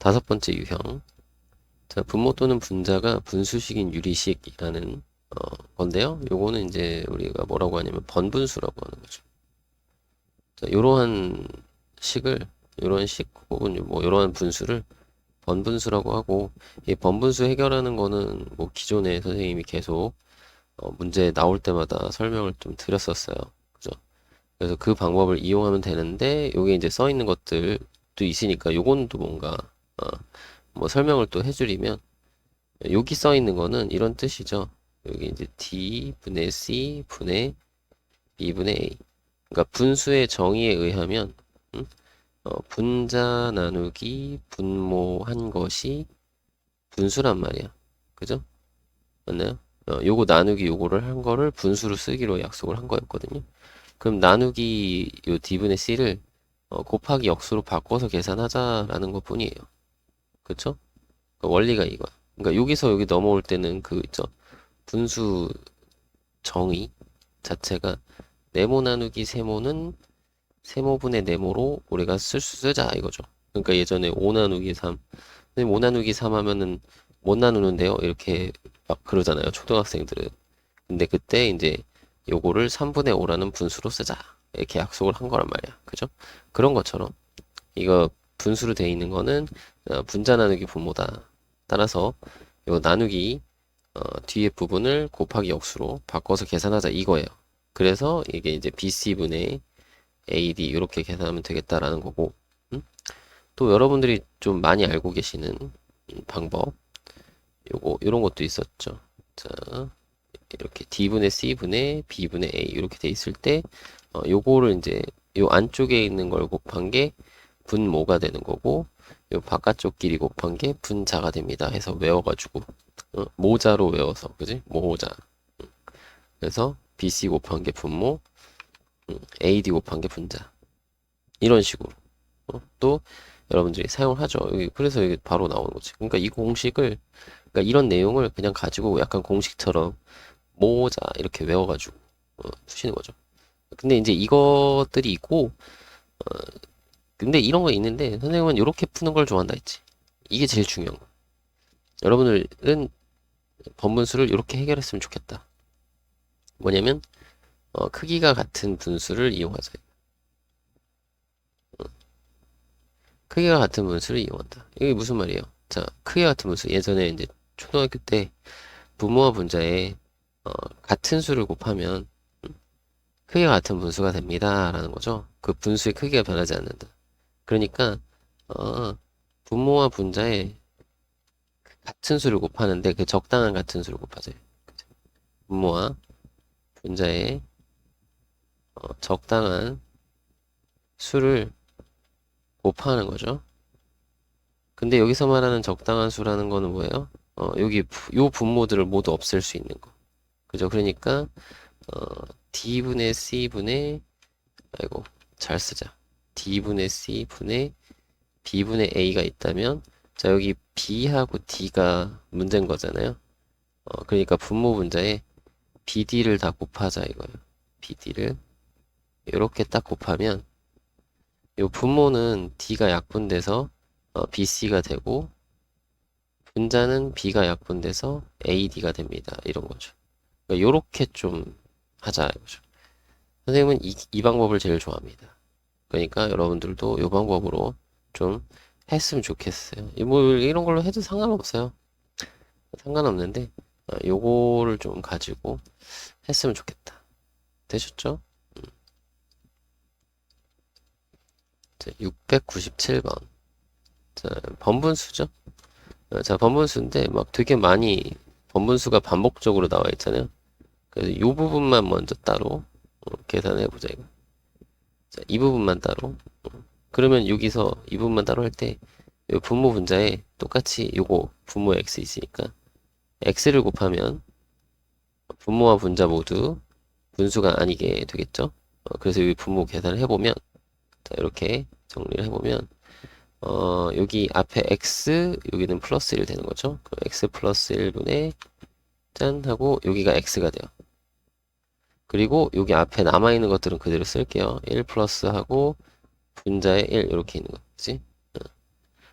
다섯 번째 유형. 자, 분모 또는 분자가 분수식인 유리식이라는 건데요. 요거는 이제 우리가 뭐라고 하냐면 번분수라고 하는 거죠. 자, 요러한 식을, 요런 식 혹은 뭐 요러한 분수를 번분수라고 하고, 이 번분수 해결하는 거는 뭐 기존에 선생님이 계속 문제 나올 때마다 설명을 좀 드렸었어요. 그죠? 그래서 그 방법을 이용하면 되는데, 요게 이제 써 있는 것들도 있으니까 요건 또 뭔가 어, 뭐 설명을 또 해드리면, 여기 써 있는 거는 이런 뜻이죠. 여기 이제 D 분의 C 분의 B 분의 A. 그러니까 분수의 정의에 의하면 음? 분자 나누기 분모한 것이 분수란 말이야. 그죠? 맞나요? 요거 나누기 요거를 한 거를 분수로 쓰기로 약속을 한 거였거든요. 그럼 나누기 요 D분의 C를 곱하기 역수로 바꿔서 계산하자라는 것 뿐이에요. 그쵸? 그 원리가 이거야. 그러니까 여기서 여기 넘어올 때는 그 있죠. 분수 정의 자체가 네모 나누기 세모는 세모분의 네모로 우리가 쓰자 이거죠. 그러니까 예전에 5 나누기 3. 근데 5 나누기 3 하면은 못 나누는데요. 이렇게 막 그러잖아요. 초등학생들은. 근데 그때 이제 요거를 3분의 5라는 분수로 쓰자. 이렇게 약속을 한 거란 말이야. 그죠? 그런 것처럼 이거 분수로 돼 있는 거는 분자 나누기 분모다. 따라서 요 나누기 뒤에 부분을 곱하기 역수로 바꿔서 계산하자 이거예요. 그래서 이게 이제 BC분의 AD 이렇게 계산하면 되겠다라는 거고, 음? 또 여러분들이 좀 많이 알고 계시는 방법, 요거 이런 것도 있었죠. 자, 이렇게 D분의 C분의 B분의 A 이렇게 돼 있을 때 요거를 이제 요 안쪽에 있는 걸 곱한 게 분모가 되는 거고, 요 바깥쪽 길이 곱한 게 분자가 됩니다 해서 외워가지고 모자로 외워서 그지? 모자. 그래서 BC 곱한 게 분모, AD 곱한 게 분자. 이런 식으로 또 여러분들이 사용을 하죠. 그래서 여기 바로 나오는 거지. 그러니까 이 공식을, 그러니까 이런 내용을 그냥 가지고 약간 공식처럼 모자 이렇게 외워가지고 푸시는 거죠. 근데 이제 이것들이 있고, 근데 이런 거 있는데 선생님은 이렇게 푸는 걸 좋아한다 했지. 이게 제일 중요한 거. 여러분들은 번분수를 이렇게 해결했으면 좋겠다. 뭐냐면 크기가 같은 분수를 이용하자. 크기가 같은 분수를 이용한다. 이게 무슨 말이에요? 자, 크기가 같은 분수. 예전에 이제 초등학교 때 분모와 분자에 어, 같은 수를 곱하면 크기가 같은 분수가 됩니다. 라는 거죠. 그 분수의 크기가 변하지 않는다. 그러니까 분모와 분자에 같은 수를 곱하는데 그 적당한 같은 수를 곱하세요. 분모와 분자에 적당한 수를 곱하는 거죠. 근데 여기서 말하는 적당한 수라는 거는 뭐예요? 여기 요 분모들을 모두 없앨 수 있는 거. 그죠? 그러니까 어, D분의 C분의 아이고 잘 쓰자. D분의 C분의 B분의 A가 있다면 자 여기 B하고 D가 문제인 거잖아요. 그러니까 분모 분자에 BD를 다 곱하자 이거예요. BD를 이렇게 딱 곱하면 요 분모는 D가 약분돼서 BC가 되고 분자는 B가 약분돼서 AD가 됩니다. 이런 거죠. 그러니까 요렇게 좀 하자 이거죠. 선생님은 이 방법을 제일 좋아합니다. 그러니까 여러분들도 이 방법으로 좀 했으면 좋겠어요. 뭐 이런 걸로 해도 상관없어요. 상관없는데 요거를 좀 가지고 했으면 좋겠다. 되셨죠? 697번. 자, 번분수죠? 자, 번분수인데 막 되게 많이 번분수가 반복적으로 나와 있잖아요. 그래서 이 부분만 먼저 따로 계산해 보자 이거. 자, 이 부분만 따로. 그러면 여기서 이 부분만 따로 할 때 분모 분자에 똑같이 요거 분모 x 있으니까 x를 곱하면 분모와 분자 모두 분수가 아니게 되겠죠. 그래서 여기 분모 계산을 해보면 자, 이렇게 정리를 해보면 여기 앞에 x 여기는 플러스 1 되는 거죠. 그럼 x 플러스 1분의 짠 하고 여기가 x가 돼요. 그리고 여기 앞에 남아있는 것들은 그대로 쓸게요. 1 플러스 하고 분자에 1 이렇게 있는 거지.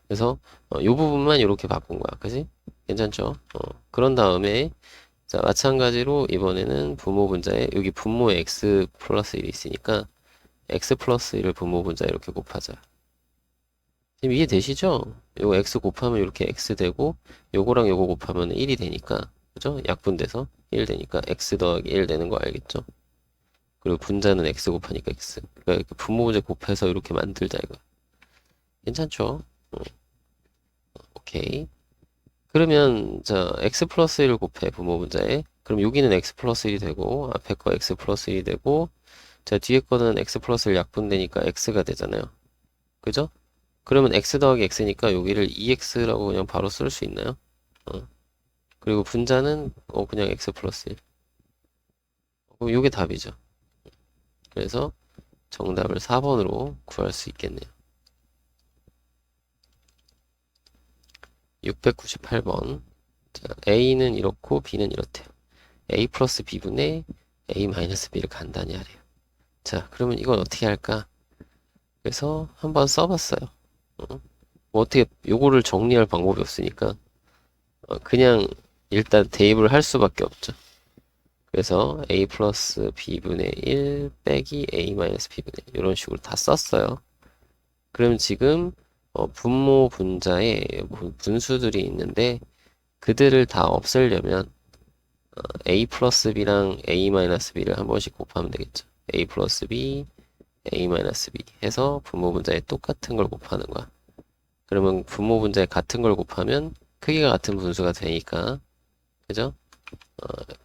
그래서 요 부분만 이렇게 바꾼 거야. 그지? 괜찮죠? 그런 다음에 자, 마찬가지로 이번에는 분모 분자에 여기 분모에 x 플러스 1이 있으니까 x 플러스 1을 분모 분자에 이렇게 곱하자. 지금 이해되시죠? 요거 x 곱하면 이렇게 x 되고 요거랑 요거 곱하면 1이 되니까 그죠? 약분돼서 1 되니까 x 더하기 1 되는 거 알겠죠? 그리고 분자는 x 곱하니까 x. 그러니까 이렇게 분모 분자 곱해서 이렇게 만들자 이거. 괜찮죠? 오케이. 그러면 자 x 플러스 1을 곱해 분모 분자에. 그럼 여기는 x 플러스 1이 되고 앞에 거 x 플러스 1이 되고 자 뒤에 거는 x 플러스 1 약분되니까 x가 되잖아요. 그죠? 그러면 x 더하기 x니까 여기를 2x라고 그냥 바로 쓸 수 있나요? 그리고 분자는 그냥 x 플러스 1. 그럼 이게 답이죠. 그래서 정답을 4번으로 구할 수 있겠네요. 698번. 자, A는 이렇고 B는 이렇대요. A 플러스 B분의 A 마이너스 B를 간단히 하래요. 자, 그러면 이건 어떻게 할까? 그래서 한번 써봤어요. 뭐 어떻게 요거를 정리할 방법이 없으니까 그냥 일단 대입을 할 수밖에 없죠. 그래서 A 플러스 B분의 1 빼기 A 마이너스 B분의 1 이런 식으로 다 썼어요. 그럼 지금 분모 분자에 분수들이 있는데 그들을 다 없애려면 A 플러스 B랑 A 마이너스 B를 한 번씩 곱하면 되겠죠. A 플러스 B, A 마이너스 B 해서 분모 분자에 똑같은 걸 곱하는 거야. 그러면 분모 분자에 같은 걸 곱하면 크기가 같은 분수가 되니까 그죠?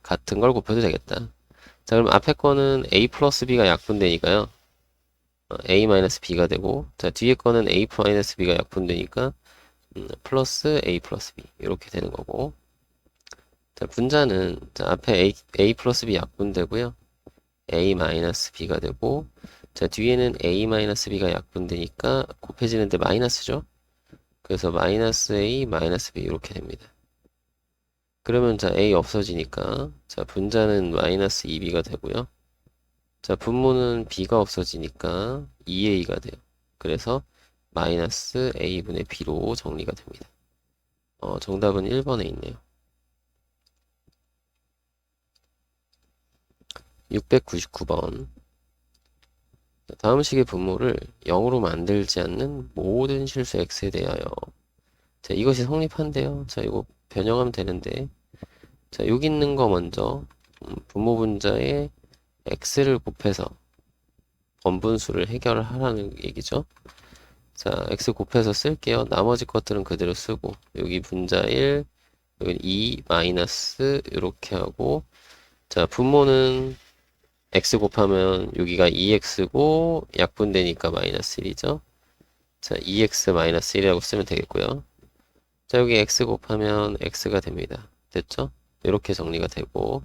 같은 걸 곱해도 되겠다. 자, 그럼 앞에 거는 A 플러스 B가 약분되니까요. A 마이너스 B가 되고, 자, 뒤에 거는 A 마이너스 B가 약분되니까, 플러스 A 플러스 B. 이렇게 되는 거고. 자, 분자는, 자, 앞에 A 플러스 B 약분되고요. A 마이너스 B가 되고, 자, 뒤에는 A 마이너스 B가 약분되니까, 곱해지는데 마이너스죠? 그래서 마이너스 A 마이너스 B 이렇게 됩니다. 그러면 자, A 없어지니까, 자, 분자는 마이너스 2B가 되고요. 자, 분모는 B가 없어지니까 2A가 돼요. 그래서 마이너스 A분의 B로 정리가 됩니다. 정답은 1번에 있네요. 699번. 다음 식의 분모를 0으로 만들지 않는 모든 실수 x에 대하여. 자, 이것이 성립한대요. 자, 이거 변형하면 되는데. 자, 여기 있는 거 먼저 분모 분자에 x를 곱해서 번분수를 해결을 하라는 얘기죠. 자, x 곱해서 쓸게요. 나머지 것들은 그대로 쓰고 여기 분자 1, 여기 2, 마이너스 이렇게 하고 자, 분모는 x 곱하면 여기가 2x고 약분되니까 마이너스 1이죠. 자, 2x 마이너스 1이라고 쓰면 되겠고요. 자, 여기 x 곱하면 x가 됩니다. 됐죠? 이렇게 정리가 되고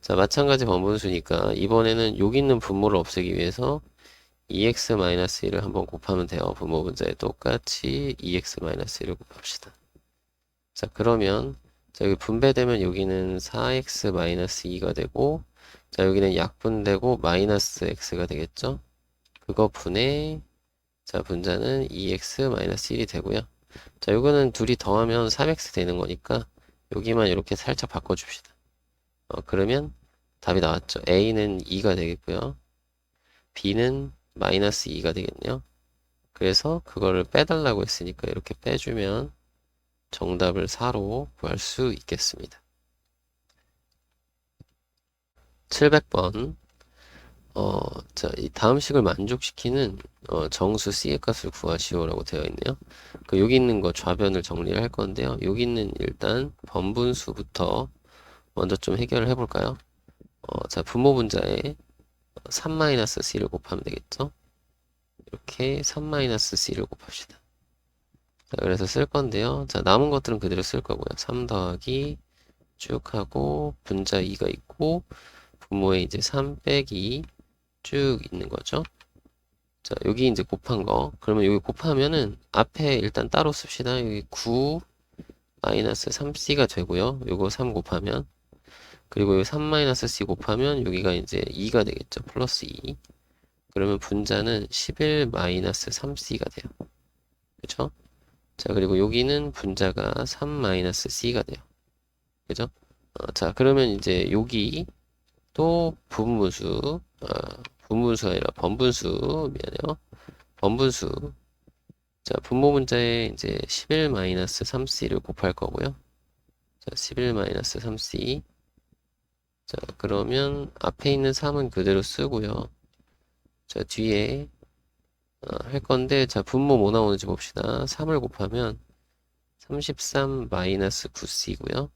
자, 마찬가지 번분수니까 이번에는 여기 있는 분모를 없애기 위해서 2x-1을 한번 곱하면 돼요. 분모 분자에 똑같이 2x-1을 곱합시다. 자, 그러면 자, 여기 분배되면 여기는 4x-2가 되고 자, 여기는 약분되고 마이너스 x가 되겠죠? 그거 분의 자, 분자는 2x-1이 되고요. 자, 요거는 둘이 더하면 3x 되는 거니까 여기만 이렇게 살짝 바꿔줍시다. 그러면 답이 나왔죠. a는 2가 되겠고요. b는 마이너스 2가 되겠네요. 그래서 그거를 빼달라고 했으니까 이렇게 빼주면 정답을 4로 구할 수 있겠습니다. 700번. 자, 이 다음 식을 만족시키는 정수 C의 값을 구하시오라고 되어 있네요. 여기 있는 거 좌변을 정리를 할 건데요. 여기 있는 일단 번분수부터 먼저 좀 해결을 해볼까요? 자, 분모 분자에 3-C를 곱하면 되겠죠? 이렇게 3-C를 곱합시다. 자, 그래서 쓸 건데요. 자, 남은 것들은 그대로 쓸 거고요. 3 더하기 쭉 하고 분자 2가 있고 분모에 이제 3 빼기 쭉 있는 거죠. 자, 여기 이제 곱한 거. 그러면 여기 곱하면은 앞에 일단 따로 씁시다. 여기 9 마이너스 3c가 되고요. 요거 3 곱하면 그리고 여기 3 마이너스 c 곱하면 여기가 이제 2가 되겠죠. 플러스 2. 그러면 분자는 11 마이너스 3c가 돼요. 그쵸? 자, 그리고 여기는 분자가 3-c가 돼요. 그죠? 자, 그러면 이제 여기 또 분분수가 아니라 번분수, 미안해요. 번분수. 자, 분모 문자에 이제 11-3c를 곱할 거고요. 자, 11-3c. 자, 그러면 앞에 있는 3은 그대로 쓰고요. 자, 뒤에 할 건데, 자, 분모 뭐 나오는지 봅시다. 3을 곱하면 33-9c고요.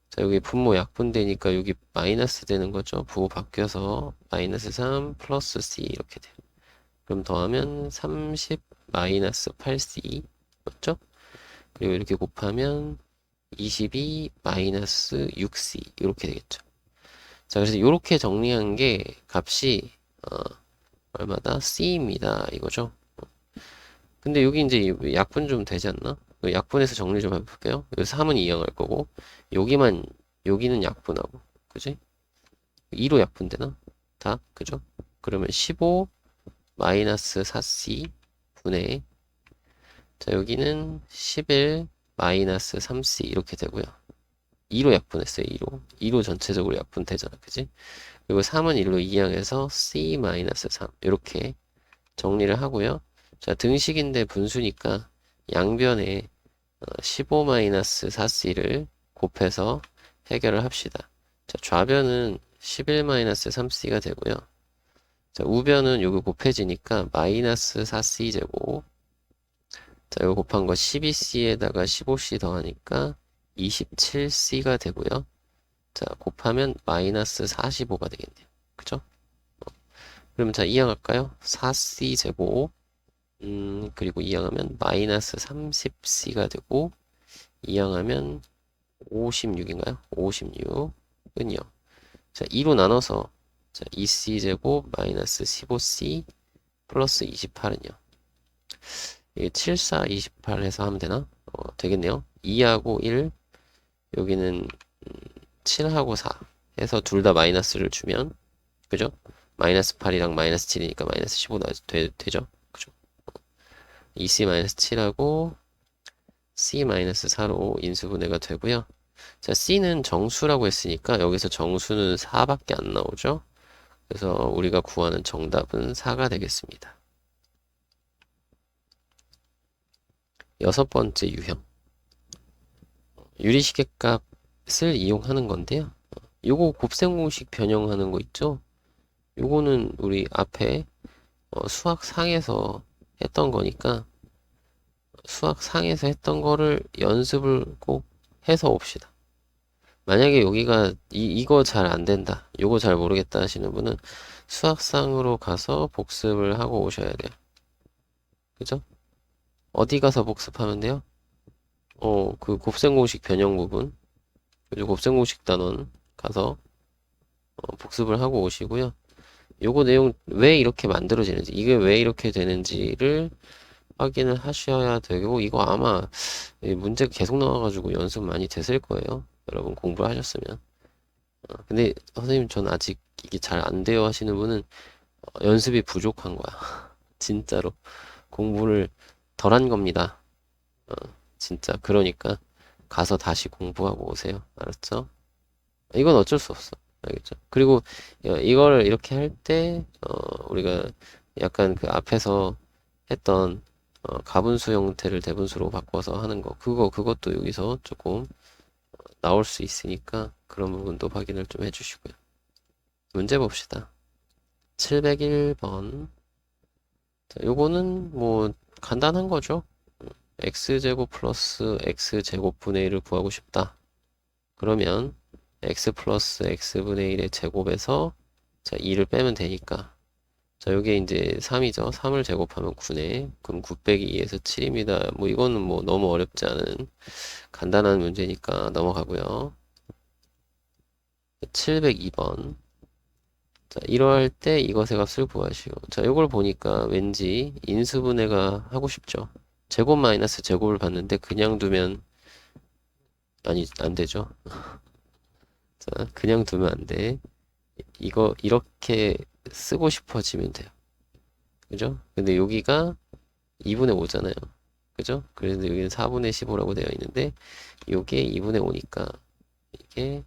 자, 여기 분모 약분되니까 여기 마이너스 되는 거죠. 부호 바뀌어서 -3 플러스 c 이렇게 돼요. 그럼 더하면 30-8c 맞죠? 그리고 이렇게 곱하면 22-6c 이렇게 되겠죠. 자, 그래서 이렇게 정리한 게 값이 얼마다? c입니다. 이거죠. 근데 여기 이제 약분 좀 되지 않나? 그 약분해서 정리 좀 해볼게요. 여기 3은 이항할 거고 여기는 약분하고 그지? 2로 약분되나? 다? 그죠? 그러면 15-4c 분의 자 여기는 11-3c 이렇게 되고요. 2로 약분했어요. 2로 전체적으로 약분되잖아. 그지? 그리고 3은 1로 이항해서 c-3 이렇게 정리를 하고요. 자, 등식인데 분수니까 양변에 15-4c를 곱해서 해결을 합시다. 자, 좌변은 11-3c가 되고요. 자, 우변은 요거 곱해지니까 -4c 제곱. 자, 이거 곱한 거 12c에다가 15c 더하니까 27c가 되고요. 자, 곱하면 -45가 되겠네요. 그죠? 그러면 자, 이항할까요? 4c 제곱. 그리고 이항하면 -30c가 되고, 이항하면 56인가요? 56은요. 자, 2로 나눠서, 자, 2c 제곱 마이너스 15c 플러스 28은요. 이게 7, 4, 28 해서 하면 되나? 되겠네요. 2하고 1, 여기는 7하고 4 해서 둘 다 마이너스를 주면, 그죠? 마이너스 8이랑 마이너스 7이니까 마이너스 15 되죠? 그죠? 2c-7하고 c-4로 인수분해가 되고요. 자, c는 정수라고 했으니까 여기서 정수는 4밖에 안 나오죠? 그래서 우리가 구하는 정답은 4가 되겠습니다. 여섯 번째 유형. 유리시계 값을 이용하는 건데요. 요거 곱셈공식 변형하는 거 있죠? 요거는 우리 앞에 수학상에서 했던 거니까 수학상에서 했던 거를 연습을 꼭 해서 옵시다. 만약에 여기가 이거 잘 안 된다, 요거 잘 모르겠다 하시는 분은 수학상으로 가서 복습을 하고 오셔야 돼요. 그죠? 어디 가서 복습하면 돼요? 그 곱셈공식 변형 부분, 그죠? 곱셈공식 단원 가서 복습을 하고 오시고요. 요거 내용 왜 이렇게 만들어지는지, 이게 왜 이렇게 되는지를 확인을 하셔야 되고, 이거 아마 문제가 계속 나와가지고 연습 많이 됐을 거예요. 여러분 공부를 하셨으면. 근데 선생님 전 아직 이게 잘 안 돼요 하시는 분은 연습이 부족한 거야. 진짜로 공부를 덜 한 겁니다. 진짜 그러니까 가서 다시 공부하고 오세요. 알았죠? 이건 어쩔 수 없어. 알겠죠? 그리고 이거를 이렇게 할 때 우리가 약간 그 앞에서 했던 가분수 형태를 대분수로 바꿔서 하는 거 그것도 여기서 조금 나올 수 있으니까 그런 부분도 확인을 좀 해주시고요. 문제 봅시다. 701번. 자, 요거는 뭐 간단한 거죠. x제곱 플러스 x제곱분의 1을 구하고 싶다. 그러면 x 플러스 x분의 1의 제곱에서 자 2를 빼면 되니까 자 요게 이제 3이죠. 3을 제곱하면 9네. 그럼 9 빼기 2에서 7입니다. 뭐 이거는 뭐 너무 어렵지 않은 간단한 문제니까 넘어가고요. 702번. 자, 이러할 때 이것의 값을 구하시오. 자, 이걸 보니까 왠지 인수분해가 하고 싶죠. 제곱 마이너스 제곱을 봤는데 그냥 두면 아니 안 되죠. 자, 그냥 두면 안 돼. 이거 이렇게 쓰고 싶어지면 돼요. 그죠? 근데 여기가 2분의 5잖아요. 그죠? 그래서 여기는 4분의 15라고 되어 있는데 요게 2분의 5니까 이게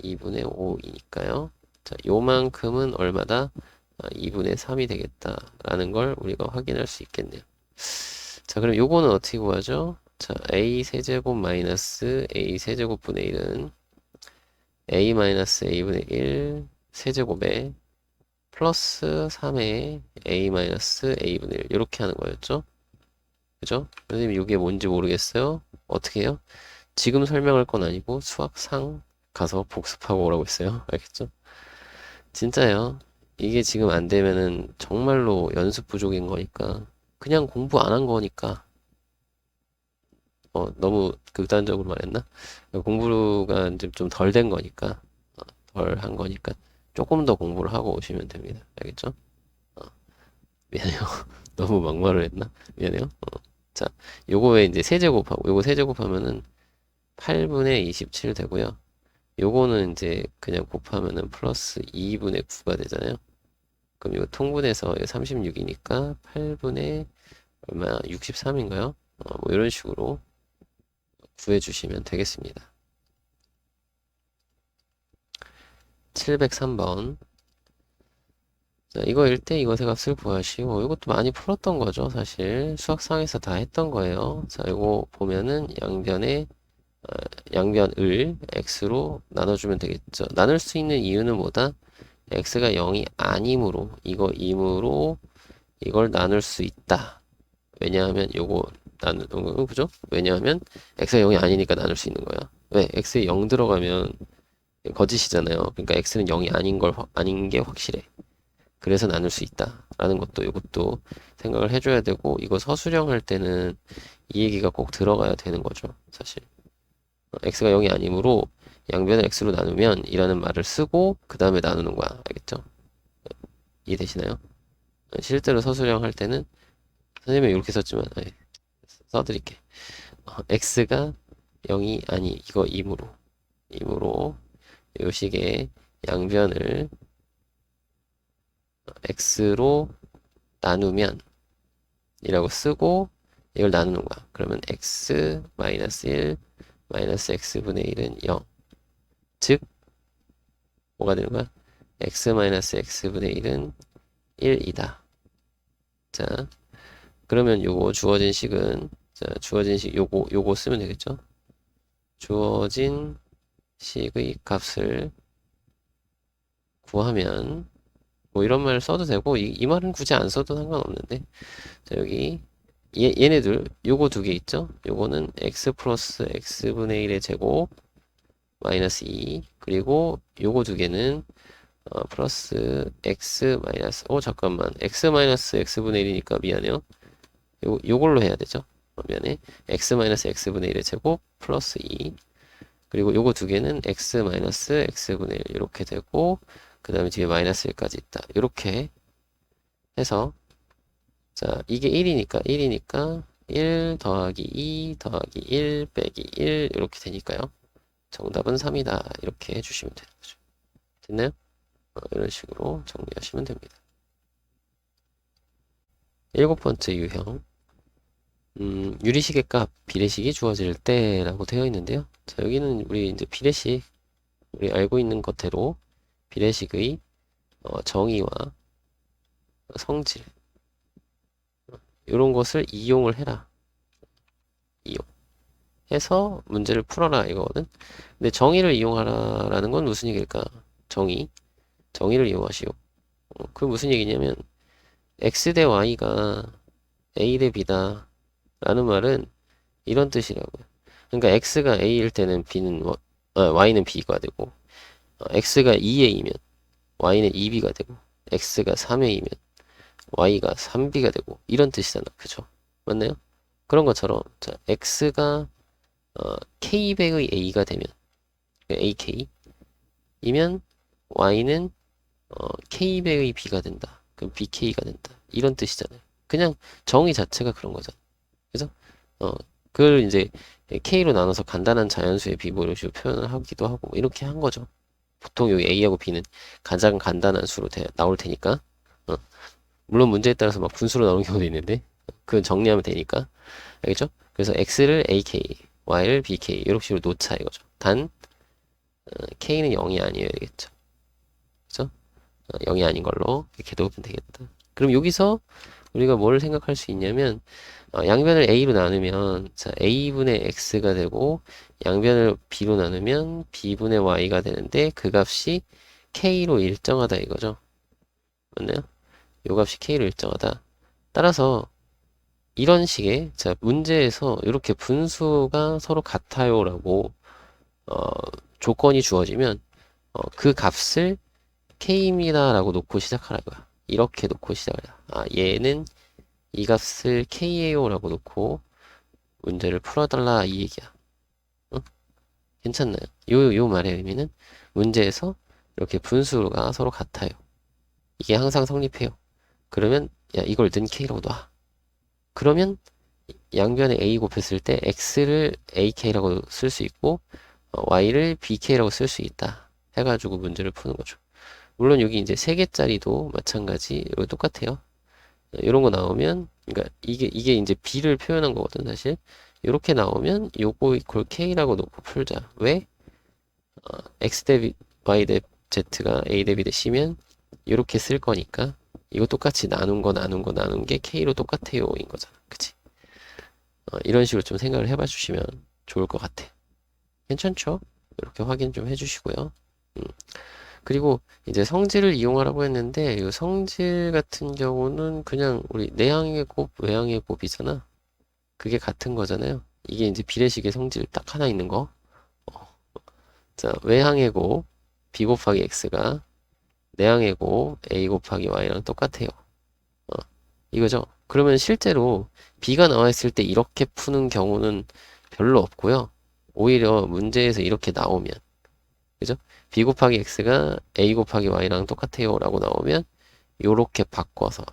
2분의 5이니까요. 자, 요만큼은 얼마다? 2분의 3이 되겠다라는 걸 우리가 확인할 수 있겠네요. 자, 그럼 요거는 어떻게 구하죠? 자, a 세제곱 마이너스 a 세제곱 분의 1은 a 마이너스 a분의 1 세제곱에 플러스 3의 a 마이너스 a분의 1 이렇게 하는 거였죠? 그죠? 선생님 이게 뭔지 모르겠어요? 어떻게 해요? 지금 설명할 건 아니고 수학상 가서 복습하고 오라고 했어요. 알겠죠? 진짜요. 이게 지금 안 되면은 정말로 연습 부족인 거니까 그냥 공부 안 한 거니까 너무 극단적으로 말했나? 공부가 이제 좀 덜 된 거니까 덜 한 거니까 조금 더 공부를 하고 오시면 됩니다. 알겠죠? 어, 미안해요. 너무 막말을 했나? 미안해요. 자, 요거에 이제 세제곱하고 요거 세제곱하면은 8분의 27 되고요. 요거는 이제 그냥 곱하면은 플러스 2분의 9가 되잖아요. 그럼 이거 통분해서 36이니까 8분의 얼마 63인가요? 뭐 이런 식으로 구해주시면 되겠습니다. 703번. 자, 이거 1대 이것의 값을 구하시고, 이것도 많이 풀었던 거죠, 사실. 수학상에서 다 했던 거예요. 자, 이거 보면은 양변을 x로 나눠주면 되겠죠. 나눌 수 있는 이유는 뭐다? x가 0이 아니므로, 이거 임으로 이걸 나눌 수 있다. 왜냐하면 요거 그죠? 왜냐하면 x가 0이 아니니까 나눌 수 있는 거야. 왜? x에 0 들어가면 거짓이잖아요. 그러니까 x는 0이 아닌 게 확실해. 그래서 나눌 수 있다. 라는 것도 이것도 생각을 해줘야 되고, 이거 서술형 할 때는 이 얘기가 꼭 들어가야 되는 거죠. 사실. x가 0이 아니므로 양변을 x로 나누면 이라는 말을 쓰고, 그 다음에 나누는 거야. 알겠죠? 이해되시나요? 실제로 서술형 할 때는, 선생님이 이렇게 썼지만, 써드릴게. x가 0이 아니, 이거 임으로, 요 식의 양변을 x로 나누면 이라고 쓰고 이걸 나누는 거야. 그러면 x 마이너스 1 마이너스 x분의 1은 0. 즉 뭐가 되는 거야? x 마이너스 x분의 1은 1이다. 자, 그러면 요거 주어진 식은 주어진 식 요거 쓰면 되겠죠? 주어진 식의 값을 구하면 뭐 이런 말 써도 되고 이 말은 굳이 안 써도 상관없는데 자 여기 얘네들 요거 두 개 있죠? 요거는 x 플러스 x분의 1의 제곱 마이너스 2 그리고 요거 두 개는 플러스 x 마이너스 잠깐만 x 마이너스 x분의 1이니까 미안해요. 요걸로 해야 되죠? 미안해. x 마이너스 x분의 1의 제곱 플러스 2 그리고 요거 두 개는 x 마이너스 x분의 1 이렇게 되고 그 다음에 뒤에 마이너스 1까지 있다. 이렇게 해서 자 이게 1이니까 1 더하기 2 더하기 1 빼기 1 이렇게 되니까요. 정답은 3이다. 이렇게 해주시면 되는 거죠. 됐나요? 이런 식으로 정리하시면 됩니다. 7번째 유형 유리식의 값 비례식이 주어질 때 라고 되어 있는데요. 자 여기는 우리 이제 비례식 우리 알고 있는 것대로 비례식의 정의와 성질 이런 것을 이용을 해라. 이용해서 문제를 풀어라 이거거든. 근데 정의를 이용하라라는 건 무슨 얘기일까? 정의를 이용하시오. 그 무슨 얘기냐면 x 대 y가 a 대 b다 라는 말은 이런 뜻이라고요. 그러니까 x가 a일 때는 y는 b가 되고 x가 2a이면 y는 2b가 되고 x가 3a이면 y가 3b가 되고 이런 뜻이잖아. 그죠? 맞나요? 그런 것처럼 자, x가 k배의 a가 되면 ak이면 y는 k배의 b가 된다. 그럼 bk가 된다. 이런 뜻이잖아요. 그냥 정의 자체가 그런 거잖아. 그죠? 그걸 이제 k로 나눠서 간단한 자연수의 비보를 표현을 하기도 하고 뭐 이렇게 한 거죠. 보통 여기 a하고 b는 가장 간단한 수로 나올 테니까 물론 문제에 따라서 막 분수로 나오는 경우도 있는데 그 정리하면 되니까. 알겠죠? 그래서 x를 ak, y를 bk 이렇게 식으로 놓자 이거죠. 단 k는 0이 아니어야 되겠죠. 그죠? 0이 아닌 걸로 이렇게 놓으면 되겠다. 그럼 여기서 우리가 뭘 생각할 수 있냐면 양변을 a로 나누면 자 a분의 x가 되고 양변을 b로 나누면 b분의 y가 되는데 그 값이 k로 일정하다 이거죠. 맞나요? 요 값이 k로 일정하다. 따라서 이런 식의 자 문제에서 이렇게 분수가 서로 같아요라고 어, 조건이 주어지면 그 값을 k입니다라고 놓고 시작하라고요. 이렇게 놓고 시작해라. 얘는 이 값을 k예요라고 놓고 문제를 풀어달라 이 얘기야. 어? 괜찮나요? 요 말의 의미는 문제에서 이렇게 분수가 서로 같아요. 이게 항상 성립해요. 그러면 야 이걸 는 k라고 놔. 그러면 양변에 a 곱했을 때 x를 ak라고 쓸 수 있고 y를 bk라고 쓸 수 있다. 해가지고 문제를 푸는 거죠. 물론 여기 이제 3개짜리도 마찬가지 이거 똑같아요. 이런 거 나오면 그러니까 이게 이제 b를 표현한 거거든 사실. 이렇게 나오면 요거 이퀄 k라고 놓고 풀자. 왜? x 대 y 대 z가 a 대 b 대 c면 이렇게 쓸 거니까 이거 똑같이 나눈 거 나눈 게 k로 똑같아요 인 거잖아. 그치? 이런 식으로 좀 생각을 해봐 주시면 좋을 것 같아. 괜찮죠? 이렇게 확인 좀 해주시고요. 음. 그리고 이제 성질을 이용하라고 했는데 이 성질 같은 경우는 그냥 우리 내항의 곱, 외항의 곱이잖아. 그게 같은 거잖아요. 이게 이제 비례식의 성질 딱 하나 있는 거. 어. 자, 외항의 곱 b 곱하기 x가 내항의 곱 a 곱하기 y랑 똑같아요. 어. 이거죠. 그러면 실제로 b가 나와 있을 때 이렇게 푸는 경우는 별로 없고요. 오히려 문제에서 이렇게 나오면 그죠? b 곱하기 x가 a 곱하기 y랑 똑같아요 라고 나오면 요렇게 바꿔서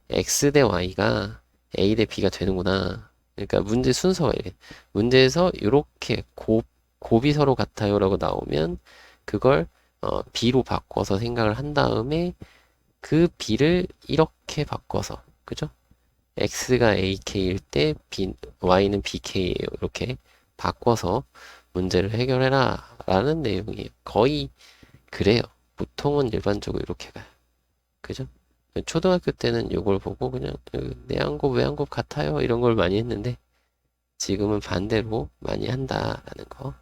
x 대 y가 a 대 b가 되는구나. 그러니까 문제 순서가 이렇게 문제에서 요렇게 곱이 서로 같아요 라고 나오면 그걸 b로 바꿔서 생각을 한 다음에 그 b를 이렇게 바꿔서 그죠? x가 ak일 때 y는 bk예요. 이렇게 바꿔서 문제를 해결해라 라는 내용이에요. 거의 그래요. 보통은 일반적으로 이렇게 가요. 그죠? 초등학교 때는 이걸 보고 그냥 내항곱 외항곱 같아요 이런 걸 많이 했는데 지금은 반대로 많이 한다라는 거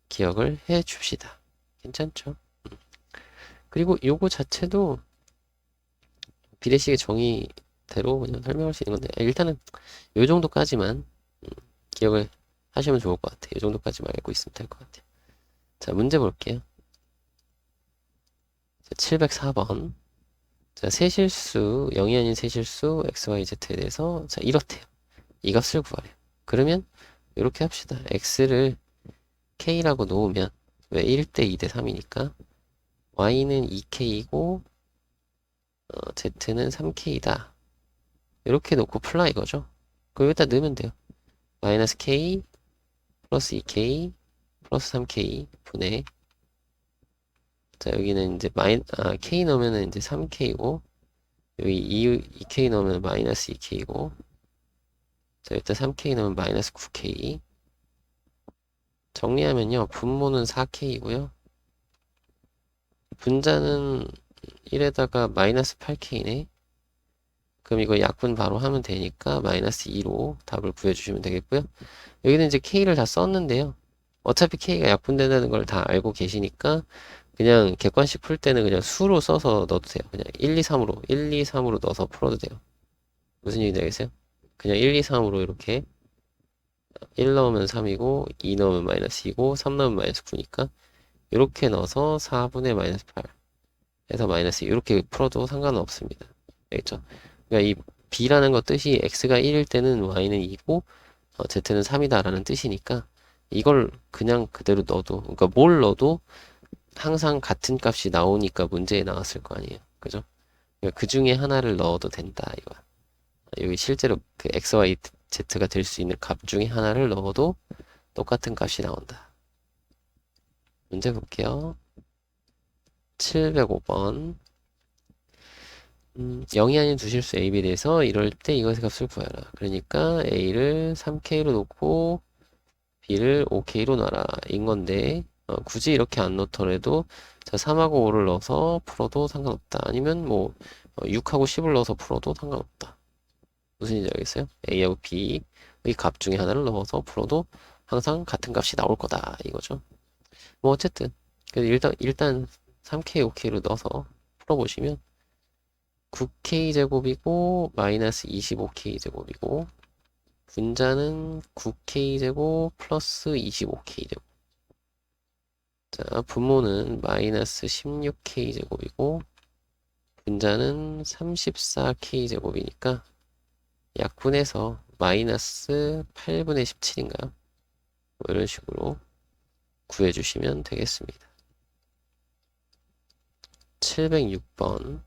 기억을 해 줍시다. 괜찮죠? 그리고 요거 자체도 비례식의 정의대로 그냥 설명할 수 있는 건데 일단은 요 정도까지만 기억을 하시면 좋을 것 같아요. 이 정도까지만 알고 있으면 될 것 같아요. 자, 문제 볼게요. 704번. 자, 세실수, 0이 아닌 세실수, x, y, z에 대해서, 자, 이렇대요. 이 값을 구하래요. 그러면, 이렇게 합시다. x를 k라고 놓으면, 왜 1대 2대 3이니까, y는 2k이고, z는 3k이다. 이렇게 놓고 플라 이거죠. 그럼 여기다 넣으면 돼요. 마이너스 k, 플러스 2k, 플러스 3k, 분의, 자, 여기는 이제 k 넣으면은 이제 3k고, 여기 2k 넣으면 마이너스 2k고, 자, 일단 3k 넣으면 마이너스 9k. 정리하면요, 분모는 4k이고요. 분자는 1에다가 마이너스 8k네. 그럼 이거 약분 바로 하면 되니까 마이너스 2로 답을 구해주시면 되겠고요. 여기는 이제 k를 다 썼는데요. 어차피 k가 약분된다는 걸 다 알고 계시니까 그냥 객관식 풀 때는 그냥 수로 써서 넣어도 돼요. 그냥 1, 2, 3으로 1, 2, 3으로 넣어서 풀어도 돼요. 무슨 얘기인지 알겠어요? 그냥 1, 2, 3으로 이렇게 1 넣으면 3이고 2 넣으면 마이너스 2고 3 넣으면 마이너스 9니까 이렇게 넣어서 4분의 마이너스 8 해서 마이너스 2 이렇게 풀어도 상관은 없습니다. 알겠죠? 그러니까 이 b라는 거 뜻이 x가 1일 때는 y는 2고 z는 3이다 라는 뜻이니까 이걸 그냥 그대로 넣어도 그러니까 뭘 넣어도 항상 같은 값이 나오니까 문제에 나왔을 거 아니에요. 그죠? 그러니까 그 중에 하나를 넣어도 된다 이거. 여기 실제로 그 x, y, z가 될 수 있는 값 중에 하나를 넣어도 똑같은 값이 나온다. 문제 볼게요. 705번. 0이 아닌 두 실수 A, B에 대해서 이럴 때 이것의 값을 구하라. 그러니까 A를 3K로 놓고 B를 5K로 놔라. 인 건데, 굳이 이렇게 안 넣더라도, 자, 3하고 5를 넣어서 풀어도 상관없다. 아니면 뭐, 6하고 10을 넣어서 풀어도 상관없다. 무슨 얘기인지 알겠어요? A하고 B의 값 중에 하나를 넣어서 풀어도 항상 같은 값이 나올 거다. 이거죠. 뭐, 어쨌든. 그래서 일단 3K, 5K로 넣어서 풀어보시면, 9K제곱이고, 마이너스 25K제곱이고, 분자는 9K제곱 플러스 25K제곱. 자, 분모는 마이너스 16K제곱이고, 분자는 34K제곱이니까, 약분해서 마이너스 8분의 17인가요? 뭐 이런 식으로 구해주시면 되겠습니다. 706번.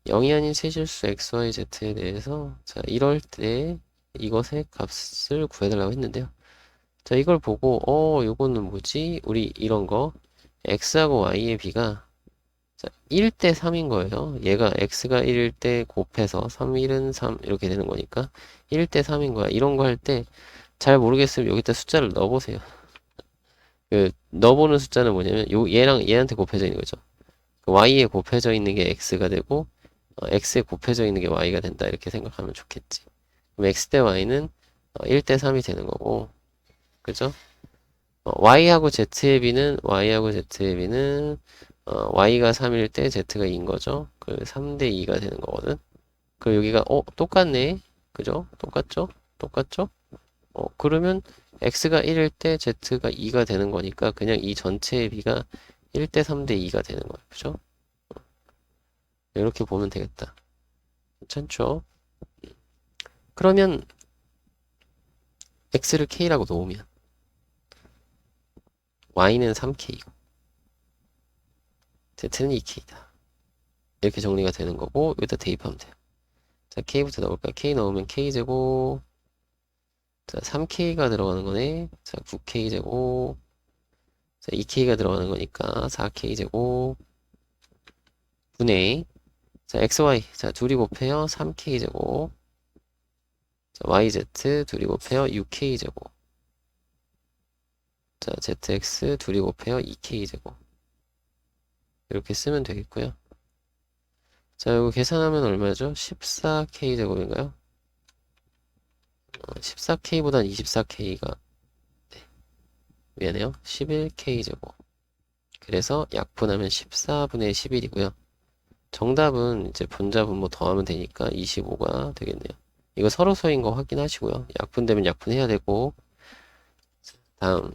0이 아닌 세실수 XYZ에 대해서, 자, 이럴 때 이것의 값을 구해달라고 했는데요. 자, 이걸 보고, 요거는 뭐지? 우리 이런 거, x하고 y의 비가, 자, 1대 3인 거예요. 얘가 x가 1일 때 곱해서 3, 1은 3 이렇게 되는 거니까 1대 3인 거야. 이런 거 할 때 잘 모르겠으면 여기다 숫자를 넣어보세요. 그 넣어보는 숫자는 뭐냐면 얘랑 얘한테 곱해져 있는 거죠. 그 y에 곱해져 있는 게 x가 되고 x에 곱해져 있는 게 y가 된다 이렇게 생각하면 좋겠지. 그럼 x 대 y는 1대 3이 되는 거고, 그죠? y하고 z의 비는 y가 3일 때 z가 2인 거죠. 그 3대 2가 되는 거거든. 그 여기가 똑같네. 그죠? 똑같죠? 똑같죠? 그러면 x가 1일 때 z가 2가 되는 거니까 그냥 이 전체의 비가 1대 3대 2가 되는 거예요. 그죠? 이렇게 보면 되겠다. 괜찮죠? 그러면 x를 k라고 놓으면 y는 3k이고 z는 2k다. 이렇게 정리가 되는 거고 여기다 대입하면 돼요. 자, k부터 넣을까요? k 넣으면 k제곱, 자, 3k가 들어가는 거네. 자, 9k제곱, 자, 2k가 들어가는 거니까 4k제곱 분의, 자, xy, 자, 둘이 곱해요. 3k제곱, 자, yz 둘이 곱해요. 6k제곱, 자, zx 둘이 곱해요. 2k제곱. 이렇게 쓰면 되겠고요. 자, 이거 계산하면 얼마죠? 14k제곱인가요? 14k보단 24k가, 미안해요. 11k제곱. 그래서 약분하면 14분의 11이고요. 정답은 이제 분자 분모 더하면 되니까 25가 되겠네요. 이거 서로서인 거 확인하시고요. 약분되면 약분해야 되고. 다음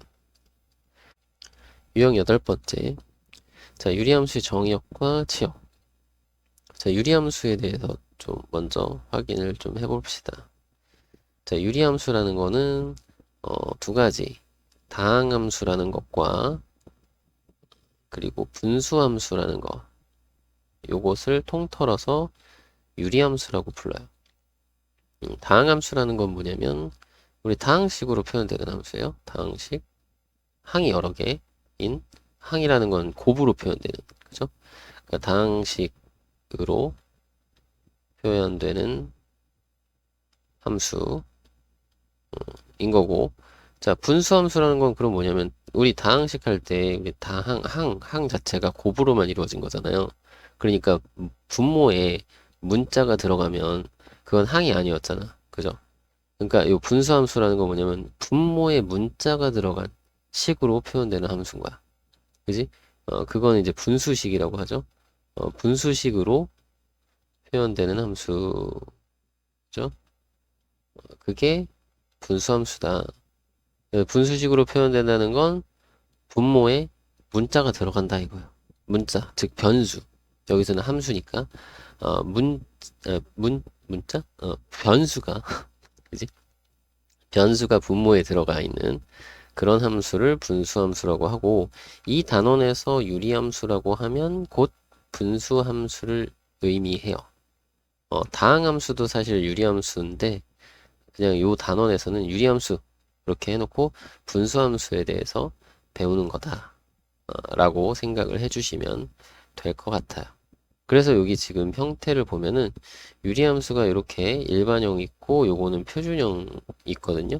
유형 8번째. 자, 유리함수의 정의역과 치역. 자, 유리함수에 대해서 좀 먼저 확인을 좀 해봅시다. 자, 유리함수라는 거는 두 가지. 다항함수라는 것과 그리고 분수함수라는 거. 요것을 통틀어서 유리함수라고 불러요. 다항함수라는 건 뭐냐면 우리 다항식으로 표현되는 함수예요. 다항식. 항이 여러 개인 항이라는 건 곱으로 표현되는, 그죠? 그러니까 다항식으로 표현되는 함수인 거고, 자, 분수함수라는 건 그럼 뭐냐면 우리 다항식 할 때 우리 항 자체가 곱으로만 이루어진 거잖아요. 그러니까 분모에 문자가 들어가면 그건 항이 아니었잖아. 그죠? 그러니까 이 분수함수라는 건 뭐냐면 분모에 문자가 들어간 식으로 표현되는 함수인 거야. 그지? 그건 이제 분수식이라고 하죠. 분수식으로 표현되는 함수죠. 그게 분수함수다. 분수식으로 표현된다는 건 분모에 문자가 들어간다 이거예요. 문자, 즉 변수. 여기서는 함수니까 문자? 변수가 그지? 변수가 분모에 들어가 있는 그런 함수를 분수함수라고 하고, 이 단원에서 유리함수라고 하면 곧 분수함수를 의미해요. 다항함수도 사실 유리함수인데 그냥 요 단원에서는 유리함수 이렇게 해놓고 분수함수에 대해서 배우는 거다 라고 생각을 해주시면 될 것 같아요. 그래서 여기 지금 형태를 보면은 유리함수가 이렇게 일반형 있고 요거는 표준형 있거든요.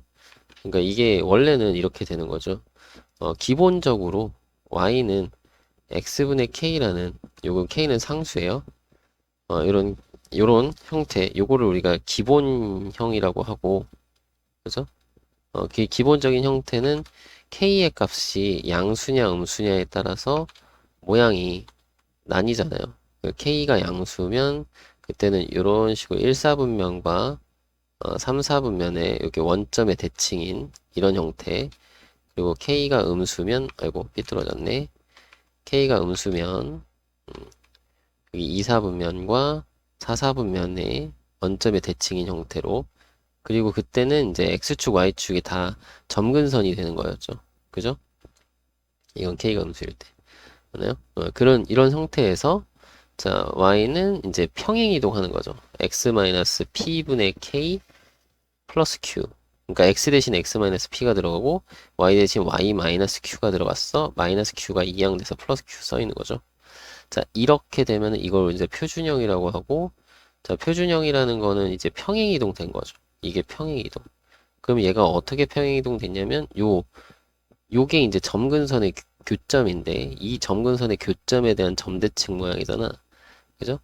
그러니까 이게 원래는 이렇게 되는 거죠. 기본적으로 y는 x분의 k라는 요건 k는 상수예요. 요런 형태 요거를 우리가 기본형이라고 하고 그죠? 기본적인 형태는 k의 값이 양수냐 음수냐에 따라서 모양이 나뉘잖아요. k가 양수면 그때는 이런 식으로 1사분면과 3사분면의 이렇게 원점의 대칭인 이런 형태. 그리고 k가 음수면 아이고 삐뚤어졌네. k가 음수면 여기 2사분면과 4사분면의 원점의 대칭인 형태로. 그리고 그때는 이제 x축 y축이 다 점근선이 되는 거였죠. 그죠? 이건 k가 음수일 때. 맞나요? 이런 형태에서 자, y는 이제 평행 이동하는 거죠. x-p분의 k 플러스 q. 그러니까 x 대신 x-p가 들어가고 y 대신 y-q가 들어갔어. 마이너스 q가 이항돼서 플러스 q 써 있는 거죠. 자, 이렇게 되면 이걸 이제 표준형이라고 하고 자, 표준형이라는 거는 이제 평행 이동된 거죠. 이게 평행 이동. 그럼 얘가 어떻게 평행 이동됐냐면 요게 이제 점근선의 교점인데 이 점근선의 교점에 대한 점대칭 모양이잖아. 그죠?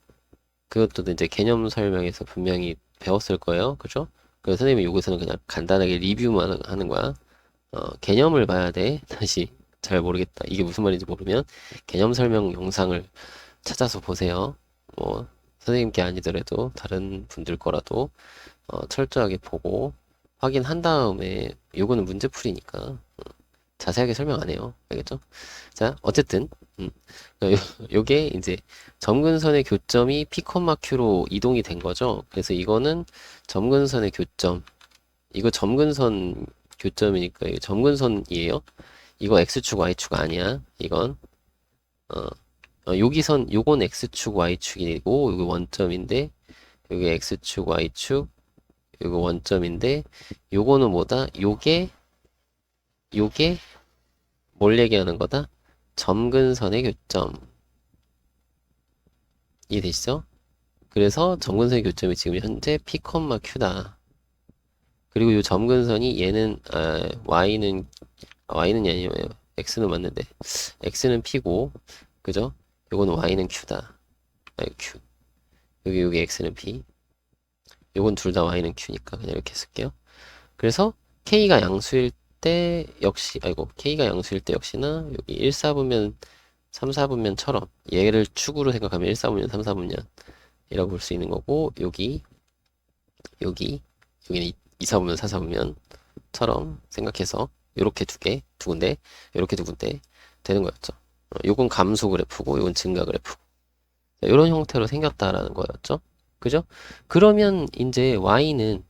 그것도 이제 개념 설명에서 분명히 배웠을 거예요. 그죠? 그래서 선생님이 여기서는 그냥 간단하게 리뷰만 하는 거야. 개념을 봐야 돼. 다시 잘 모르겠다. 이게 무슨 말인지 모르면 개념 설명 영상을 찾아서 보세요. 뭐 선생님께 아니더라도 다른 분들 거라도 철저하게 보고 확인한 다음에 요거는 문제풀이니까 자세하게 설명 안 해요. 알겠죠? 자, 어쨌든 요게 이제 점근선의 교점이 P, Q로 이동이 된 거죠. 그래서 이거는 점근선의 교점. 이거 점근선 교점이니까 이게 점근선이에요. 이거 X축, Y축 아니야. 이건 여기선 요건 X축, Y축이고 여기 원점인데 여기 X축, Y축 요거 원점인데 요거는 뭐다? 요게 뭘 얘기하는 거다? 점근선의 교점. 이해되시죠? 그래서 점근선의 교점이 지금 현재 P, Q다. 그리고 이 점근선이 얘는 Y는 아니에요. X는 맞는데 X는 P고 그죠? 요거는 Y는 Q다. Q. 여기 X는 P. 요건 둘 다 Y는 Q니까 그냥 이렇게 쓸게요. 그래서 K가 양수일 때 역시 K가 양수일 때 역시나 여기 1, 4분면 3, 4분면처럼 얘를 축으로 생각하면 1, 4분면 3, 4분면이라고 볼 수 있는 거고 여기는 2, 4분면 4, 4분면처럼 생각해서 요렇게 두 군데 요렇게 두 군데 되는 거였죠. 요건 감소 그래프고 요건 증가 그래프고 이런 형태로 생겼다라는 거였죠. 그죠? 그러면 이제 y는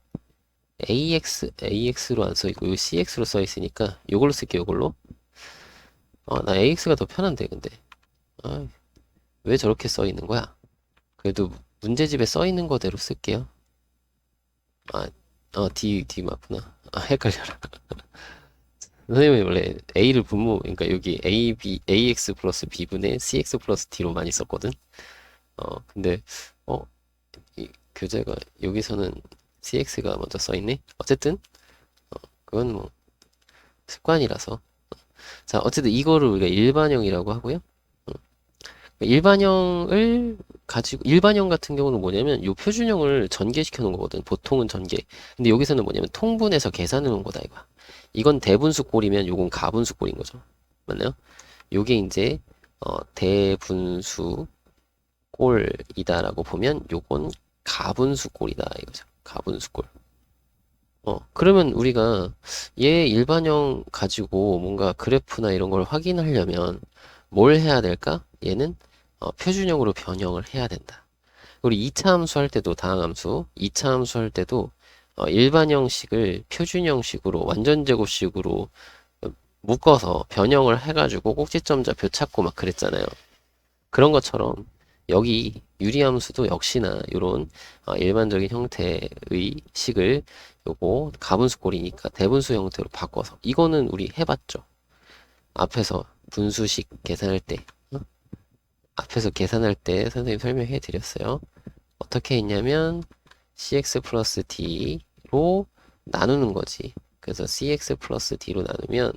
AX로 안 써있고, 요 CX로 써있으니까, 요걸로 쓸게요, 요걸로. 나 AX가 더 편한데, 근데. 아, 왜 저렇게 써있는 거야? 그래도 문제집에 써있는 거대로 쓸게요. D 맞구나. 헷갈려라. 선생님이 원래 A를 그러니까 여기 AX 플러스 B분의 CX 플러스 D로 많이 썼거든. 근데, 어, 이 교재가 여기서는 CX가 먼저 써있네? 어쨌든, 그건 뭐, 습관이라서. 자, 어쨌든 이거를 우리가 일반형이라고 하고요. 일반형 같은 경우는 뭐냐면 요 표준형을 전개시켜 놓은 거거든. 보통은 전개. 근데 여기서는 뭐냐면 통분해서 계산해 놓은 거다 이거야. 이건 대분수 꼴이면 요건 가분수 꼴인 거죠. 맞나요? 요게 이제 대분수 꼴이다라고 보면 요건 가분수 꼴이다 이거죠. 가분수 꼴. 그러면 우리가 얘 일반형 가지고 뭔가 그래프나 이런 걸 확인하려면 뭘 해야 될까? 얘는 표준형으로 변형을 해야 된다. 우리 2차 함수 할 때도 다항함수, 2차 함수 할 때도 일반형식을 표준형식으로 완전 제곱식으로 묶어서 변형을 해가지고 꼭지점좌표 찾고 막 그랬잖아요. 그런 것처럼 여기 유리함수도 역시나 이런 일반적인 형태의 식을 요거 가분수꼴이니까 대분수 형태로 바꿔서 이거는 우리 해봤죠. 앞에서 분수식 계산할 때 앞에서 계산할 때 선생님 설명해 드렸어요. 어떻게 했냐면 cx 플러스 d로 나누는 거지. 그래서 cx 플러스 d로 나누면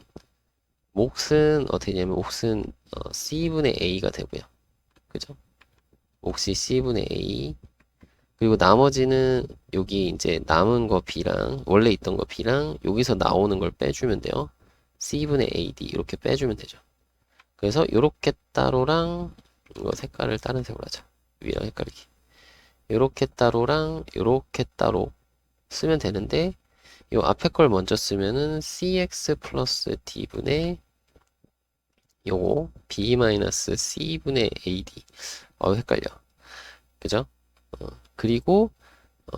몫은 어떻게 되냐면 몫은 c분의 a가 되고요. 그죠? 몫이 c분의 a. 그리고 나머지는 여기 이제 남은 거 b랑 원래 있던 거 b랑 여기서 나오는 걸 빼주면 돼요. c분의 ad 이렇게 빼주면 되죠. 그래서 요렇게 따로랑 이거 색깔을 다른 색으로 하자. 위랑 헷갈리게. 요렇게 따로랑 요렇게 따로 쓰면 되는데 요 앞에 걸 먼저 쓰면은 cx 플러스 d분의 요거 b 마이너스 c분의 ad. 헷갈려. 그죠? 그리고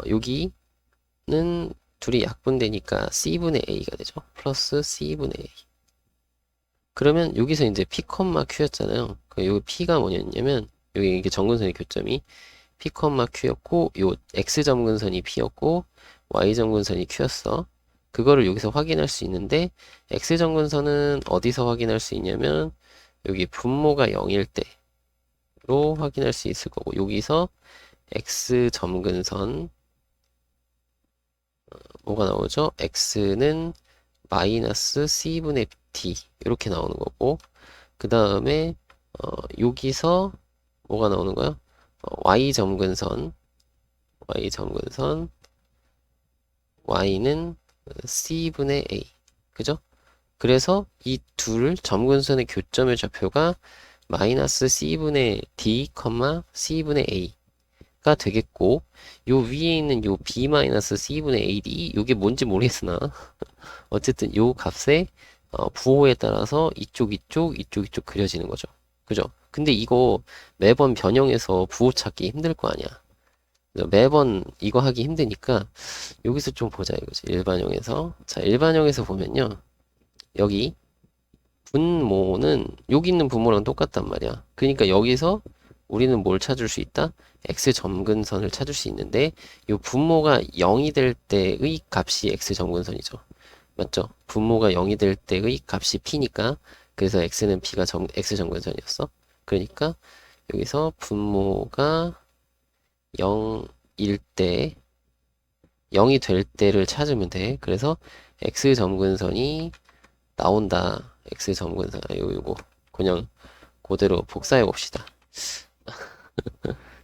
여기는 둘이 약분되니까 c분의 a가 되죠. 플러스 c분의 a. 그러면 여기서 이제 p, q였잖아요. 여기 p가 뭐냐면 여기 이게 점근선의 교점이 p, q였고 요 x 점근선이 p였고 y 점근선이 q였어. 그거를 여기서 확인할 수 있는데 x 점근선은 어디서 확인할 수 있냐면 여기 분모가 0일 때로 확인할 수 있을 거고 여기서 x 점근선 뭐가 나오죠? x는 마이너스 c분의 d 이렇게 나오는 거고 그 다음에 여기서 뭐가 나오는 거야? y 점근선 y는 c분의 a 그죠? 그래서 이 둘 점근선의 교점의 좌표가 마이너스 c분의 d, c분의 a가 되겠고 요 위에 있는 요 b 마이너스 c분의 ad 요게 뭔지 모르겠으나 어쨌든 요 값의 부호에 따라서 이쪽 그려지는 거죠. 그죠? 근데 이거 매번 변형해서 부호 찾기 힘들 거 아니야. 매번 이거 하기 힘드니까 여기서 좀 보자 이거지. 일반형에서. 자, 일반형에서 보면요. 여기 분모는 여기 있는 분모랑 똑같단 말이야. 그러니까 여기서 우리는 뭘 찾을 수 있다? x 점근선을 찾을 수 있는데 이 분모가 0이 될 때의 값이 x 점근선이죠. 맞죠? 분모가 0이 될 때의 값이 p니까 그래서 x는 p가 x 점근선이었어. 그러니까 여기서 분모가 0일 때 0이 될 때를 찾으면 돼. 그래서 x 점근선이 나온다. x 점근선 요거 그냥 그대로 복사해 봅시다.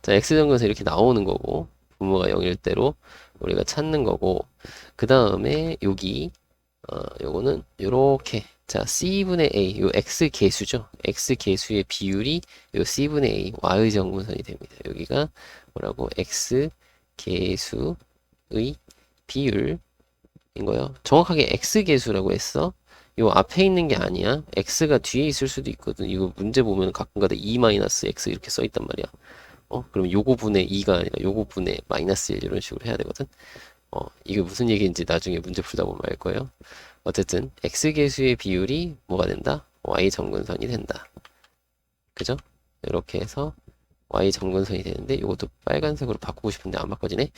자, x 점근선 이렇게 나오는 거고 분모가 0일 때로 우리가 찾는 거고 그 다음에 여기 요거는 요렇게 자 c분의 a 요 x 계수죠. x 계수의 비율이 요 c분의 a y의 정근선이 됩니다. 여기가 뭐라고 x 계수의 비율인 거예요. 정확하게 x 계수라고 했어. 요 앞에 있는 게 아니야. x가 뒤에 있을 수도 있거든. 이거 문제 보면 가끔가다 2-x 이렇게 써 있단 말이야. 그럼 요거 분의 2가 아니라 요거 분의 마이너스 1 이런 식으로 해야 되거든. 이게 무슨 얘기인지 나중에 문제 풀다 보면 알 거예요. 어쨌든 x계수의 비율이 뭐가 된다? y 점근선이 된다. 그죠? 이렇게 해서 y 점근선이 되는데 이것도 빨간색으로 바꾸고 싶은데 안 바꿔지네.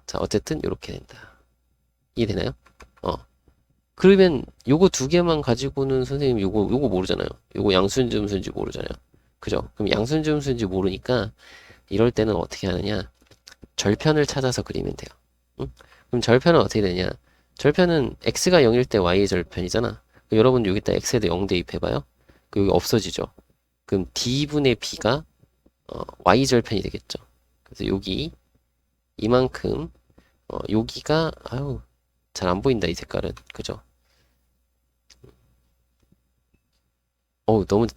자 어쨌든 이렇게 된다. 이해되나요? 그러면 요거 두 개만 가지고는 선생님 요거 모르잖아요. 요거 양수인지 음수인지 모르잖아요. 그죠? 그럼 양수인지 음수인지 모르니까 이럴 때는 어떻게 하느냐? 절편을 찾아서 그리면 돼요. 응? 그럼 절편은 어떻게 되냐? 절편은 x가 0일 때 y의 절편이잖아. 그럼 여러분 여기다 x에다 0 대입해봐요. 여기 없어지죠. 그럼 d분의 b가 y 절편이 되겠죠. 그래서 여기 이만큼 여기가 아유 잘 안 보인다 이 색깔은 그죠?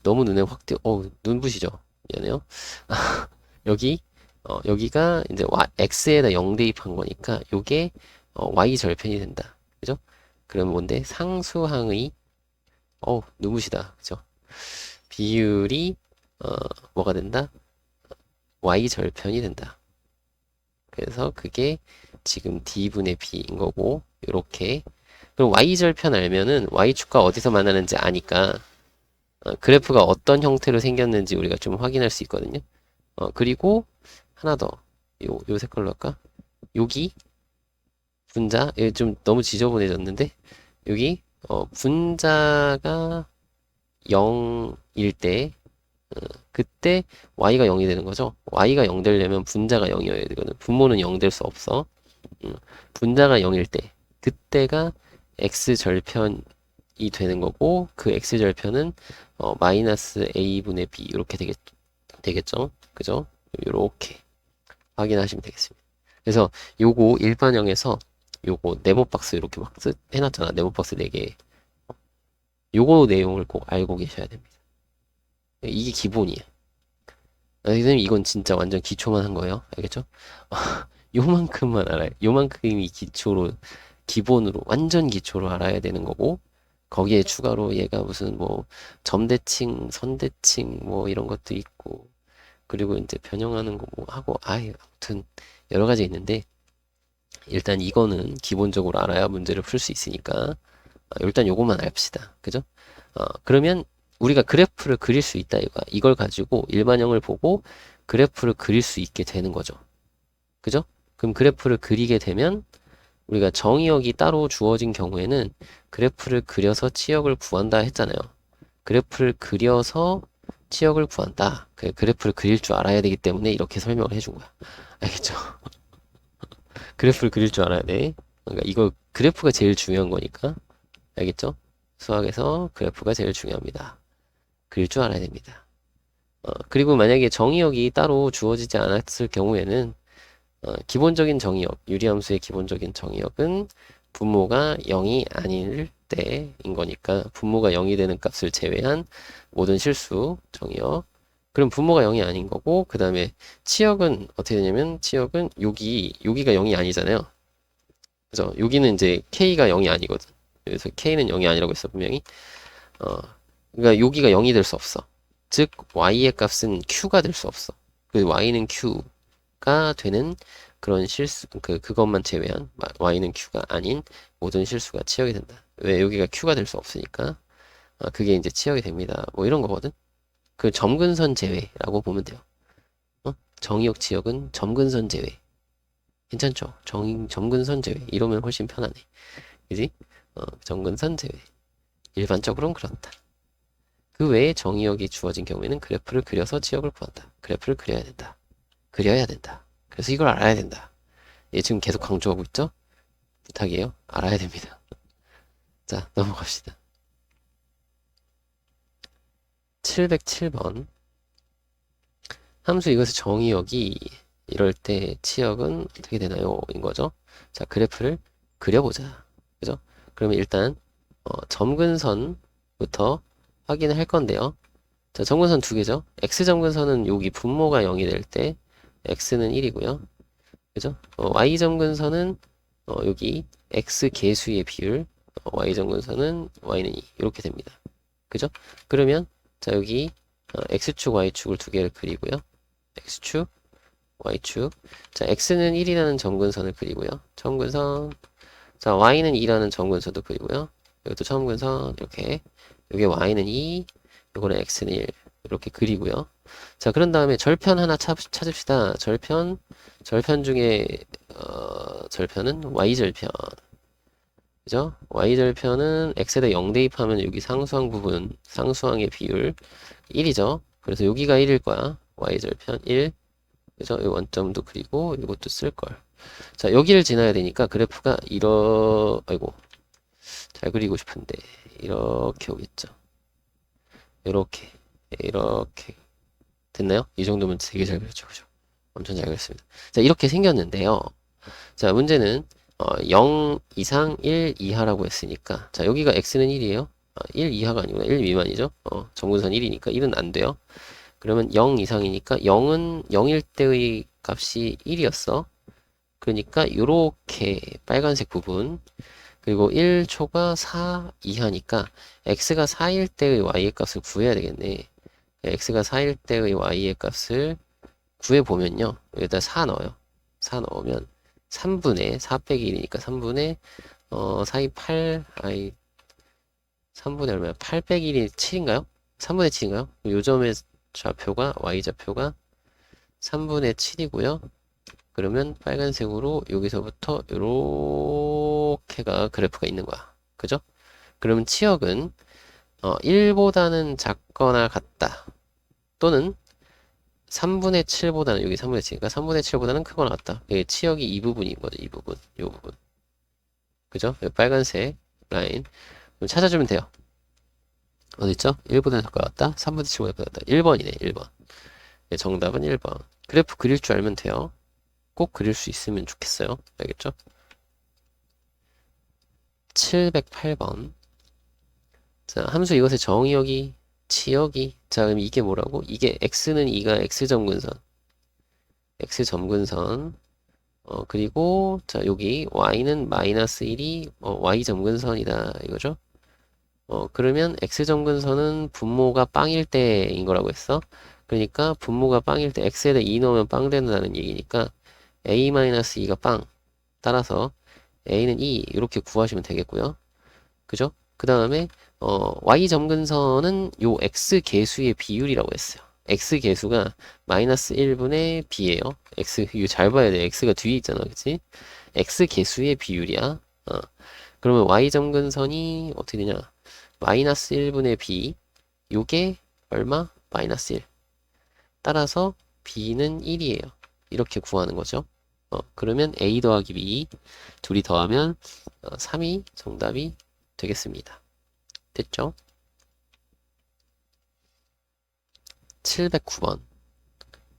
너무 눈에 확 띄어 눈부시죠? 미안해요. 여기 여기가 이제 x에다 0 대입한 거니까 요게 y 절편이 된다. 그죠? 그럼 뭔데? 상수항의 눈부시다. 그죠? 비율이 뭐가 된다? y 절편이 된다. 그래서 그게 지금 d분의 b인 거고 요렇게 그럼 y 절편 알면은 y축과 어디서 만나는지 아니까 그래프가 어떤 형태로 생겼는지 우리가 좀 확인할 수 있거든요. 그리고 하나 더. 요 색깔로 할까? 여기 분자 좀 너무 지저분해졌는데 여기 분자가 0일 때 그때 y가 0이 되는 거죠. y가 0 되려면 분자가 0이어야 되거든. 분모는 0 될 수 없어. 분자가 0일 때 그때가 x절편이 되는 거고, 그 x절편은 마이너스 a분의 b 이렇게 되겠죠. 그죠? 이렇게 확인하시면 되겠습니다. 그래서 요거 일반형에서 요거 네모박스 이렇게 막 해놨잖아. 네모박스 4개. 요거 내용을 꼭 알고 계셔야 됩니다. 이게 기본이에요. 선생님 이건 진짜 완전 기초만 한 거예요. 알겠죠? 요만큼만 알아요. 요만큼이 기초로, 기본으로, 완전 기초로 알아야 되는 거고, 거기에 추가로 얘가 무슨 뭐 점대칭, 선대칭 뭐 이런 것도 있고, 그리고 이제 변형하는 거 뭐 하고, 아무튼 여러 가지 있는데, 일단 이거는 기본적으로 알아야 문제를 풀 수 있으니까 일단 요것만 알읍시다. 그죠? 그러면 우리가 그래프를 그릴 수 있다 이거야. 이걸 가지고 일반형을 보고 그래프를 그릴 수 있게 되는 거죠. 그죠? 그럼 그래프를 그리게 되면 우리가 정의역이 따로 주어진 경우에는 그래프를 그려서 치역을 구한다 했잖아요. 그래프를 그려서 치역을 구한다. 그래프를 그릴 줄 알아야 되기 때문에 이렇게 설명을 해준 거야. 알겠죠? 그래프를 그릴 줄 알아야 돼. 그러니까 이거 그래프가 제일 중요한 거니까. 알겠죠? 수학에서 그래프가 제일 중요합니다. 그릴 줄 알아야 됩니다. 그리고 만약에 정의역이 따로 주어지지 않았을 경우에는 기본적인 정의역, 유리함수의 기본적인 정의역은 분모가 0이 아닐 때인 거니까 분모가 0이 되는 값을 제외한 모든 실수 정의역. 그럼 분모가 0이 아닌 거고, 그 다음에 치역은 어떻게 되냐면 치역은 여기가 0이 아니잖아요. 그죠? 여기는 이제 k가 0이 아니거든. 그래서 k는 0이 아니라고 했어 분명히. 그러니까 여기가 0이 될 수 없어. 즉 y의 값은 q가 될 수 없어. 그 y는 q가 되는 그런 실수, 그것만 제외한 y는 q가 아닌 모든 실수가 치역이 된다. 왜? 여기가 q가 될 수 없으니까. 그게 이제 치역이 됩니다. 뭐 이런 거거든. 그 점근선 제외라고 보면 돼요. 정의역 치역은 점근선 제외. 괜찮죠? 점근선 제외. 이러면 훨씬 편하네. 그지? 점근선 제외. 일반적으로는 그렇다. 그 외에 정의역이 주어진 경우에는 그래프를 그려서 지역을 구한다. 그래프를 그려야 된다. 그려야 된다. 그래서 이걸 알아야 된다. 얘 지금 계속 강조하고 있죠? 부탁이에요. 알아야 됩니다. 자, 넘어갑시다. 707번. 함수 이것의 정의역이 이럴 때 치역은 어떻게 되나요? 인 거죠. 자, 그래프를 그려보자. 그죠? 그러면 일단 점근선부터 확인을 할 건데요. 자, 점근선 두 개죠. x점근선은 여기 분모가 0이 될 때 x는 1이고요. 그죠? y점근선은 여기 x 개수의 비율, y점근선은 y는 2 이렇게 됩니다. 그죠? 그러면 자 여기 x축, y축을 두 개를 그리고요. x축, y축. 자, x는 1이라는 점근선을 그리고요. 점근선. 자, y는 2라는 점근선도 그리고요. 이것도 점근선 이렇게. 여기 y는 2, 요거는 x는 1 이렇게 그리고요. 자, 그런 다음에 절편 하나 찾읍시다. 절편 중에 절편은 y절편. 그죠? y절편은 x에다 0 대입하면 여기 상수항 부분, 상수항의 비율 1이죠. 그래서 여기가 1일 거야. y절편 1. 그죠? 이 원점도 그리고 이것도 쓸 걸. 자, 여기를 지나야 되니까 그래프가 아이고. 잘 그리고 싶은데 이렇게 오겠죠. 이렇게 됐나요? 이 정도면 되게 잘 그렸죠. 그죠? 엄청 잘 그렸습니다. 자, 이렇게 생겼는데요. 자, 문제는 0 이상 1 이하라고 했으니까 자, 여기가 x는 1이에요. 1 이하가 아니구나. 1 미만이죠. 정근선 1이니까 1은 안 돼요. 그러면 0 이상이니까 0은 0일 때의 값이 1이었어. 그러니까 요렇게 빨간색 부분, 그리고 1초가 4 이하니까 x가 4일 때의 y의 값을 구해야 되겠네. x가 4일 때의 y의 값을 구해보면요. 여기다 4 넣어요. 4 넣으면 3분의 4 빼기 1이니까 3분의 4이 8, 3분의 얼마야? 8 빼기 1이 7인가요? 3분의 7인가요? 요점의 좌표가 y좌표가 3분의 7이고요. 그러면 빨간색으로 여기서부터 요렇게가 그래프가 있는 거야. 그죠? 그러면 치역은 1보다는 작거나 같다. 또는 3분의 7보다는 여기 3분의 7이니까 3분의 7보다는 크거나 같다. 여기 치역이 이 부분인 거죠. 이 부분, 이 부분. 그죠? 여기 빨간색 라인. 그럼 찾아주면 돼요. 어디 있죠? 1보다는 작거나 같다. 3분의 7보다 작거나 같다. 1번이네, 1번. 네, 정답은 1번. 그래프 그릴 줄 알면 돼요. 꼭 그릴 수 있으면 좋겠어요. 알겠죠? 708번. 자, 함수 이것의 정의역이, 치역이. 자, 그럼 이게 뭐라고? 이게 x는 2가 x점근선. x점근선. 그리고, 자, 여기 y는 마이너스 1이 y점근선이다. 이거죠? 그러면 x점근선은 분모가 빵일 때인 거라고 했어. 그러니까 분모가 빵일 때 x에다 2 넣으면 빵 된다는 얘기니까 a-2가 빵. 따라서 a는 2 이렇게 구하시면 되겠고요. 그죠? 그 다음에 y 점근선은 요 x 계수의 비율이라고 했어요. x 계수가 마이너스 1분의 b예요. x 이거 잘 봐야 돼. x가 뒤에 있잖아, 그치? x 계수의 비율이야. 그러면 y 점근선이 어떻게 되냐? 마이너스 1분의 b 요게 얼마? 마이너스 1. 따라서 b는 1이에요. 이렇게 구하는 거죠. 그러면 a 더하기 b 둘이 더하면 3이 정답이 되겠습니다. 됐죠? 709번.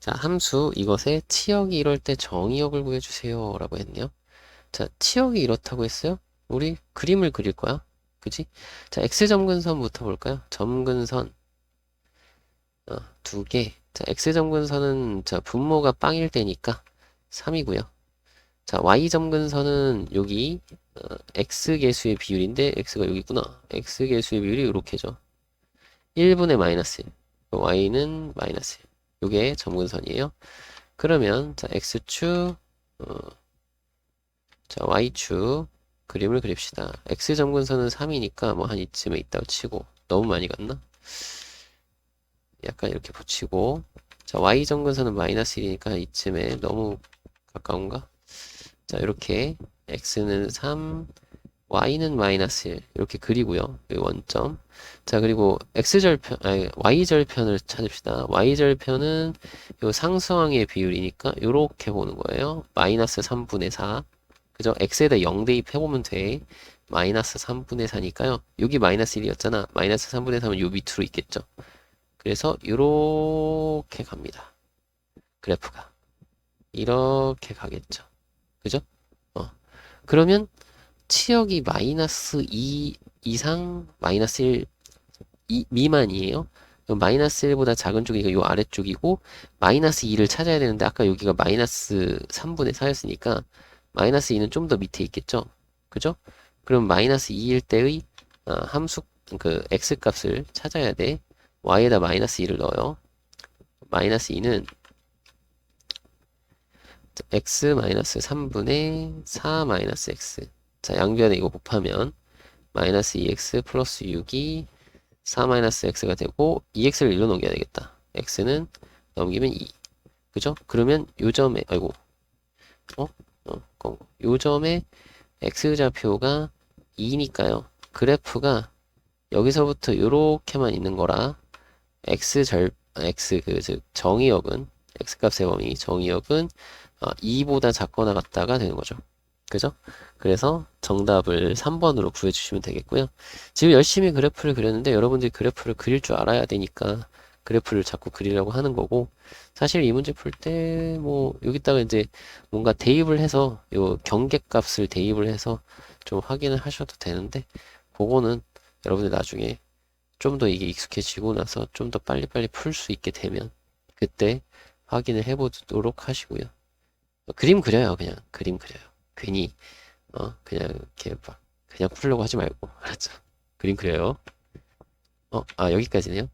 자, 함수 이것의 치역이 이럴 때 정의역을 구해주세요 라고 했네요. 자, 치역이 이렇다고 했어요? 우리 그림을 그릴 거야. 그지? 자, x점근선부터 볼까요? 점근선 두 개. 자, x점근선은 자, 분모가 빵일 때니까 3이고요. 자, y점근선은 여기 x계수의 비율인데 x가 여기 있구나. x계수의 비율이 이렇게죠. 1분의 마이너스 1. y는 마이너스 1. 요게 점근선이에요. 그러면 자, x축 자, y축 그림을 그립시다. x점근선은 3이니까 뭐 한 이쯤에 있다고 치고 너무 많이 갔나? 약간 이렇게 붙이고 자, y점근선은 마이너스 1이니까 이쯤에 너무 가까운가? 자, 이렇게 x는 3, y는 마이너스 1 이렇게 그리고요. 여기 원점. 자, 그리고 x절편, 아니 y절편을 찾읍시다. y절편은 요 상수항의 비율이니까 요렇게 보는 거예요. 마이너스 3분의 4. 그죠? x에다 0 대입해보면 돼. 마이너스 3분의 4니까요. 여기 마이너스 1이었잖아. 마이너스 3분의 3은 요 밑으로 있겠죠. 그래서 요렇게 갑니다. 그래프가. 이렇게 가겠죠. 그죠? 그러면 치역이 마이너스 2 이상 마이너스 1 미만이에요. 그럼 마이너스 1보다 작은 쪽이 요 아래쪽이고 마이너스 2를 찾아야 되는데 아까 여기가 마이너스 3분의 4였으니까 마이너스 2는 좀 더 밑에 있겠죠. 그죠? 그럼 마이너스 2일 때의 함수 그 x 값을 찾아야 돼. y에다 마이너스 2를 넣어요. 마이너스 2는 x 마이너스 3분의 4 마이너스 x. 자, 양변에 이거 곱하면 마이너스 2x 플러스 6이 4 마이너스 x가 되고 2x를 일로 넘겨야 되겠다. x는 넘기면 2. 그죠? 그러면 요 점에 아이고 요 점에 x좌표가 2니까요. 그래프가 여기서부터 요렇게만 있는 거라 x 즉 정의역은 x값의 범위 정의역은 2보다 작거나 같다가 되는 거죠. 그죠? 그래서 정답을 3번으로 구해주시면 되겠고요. 지금 열심히 그래프를 그렸는데 여러분들이 그래프를 그릴 줄 알아야 되니까 그래프를 자꾸 그리려고 하는 거고 사실 이 문제 풀 때 뭐 여기다가 이제 뭔가 대입을 해서 요 경계값을 대입을 해서 좀 확인을 하셔도 되는데 그거는 여러분들 나중에 좀 더 이게 익숙해지고 나서 좀 더 빨리빨리 풀 수 있게 되면 그때 확인을 해보도록 하시고요. 그림 그려요. 그냥 그림 그려요. 괜히 그냥 이렇게 막 그냥 풀려고 하지 말고 알았죠? 그림 그려요. 여기까지네요.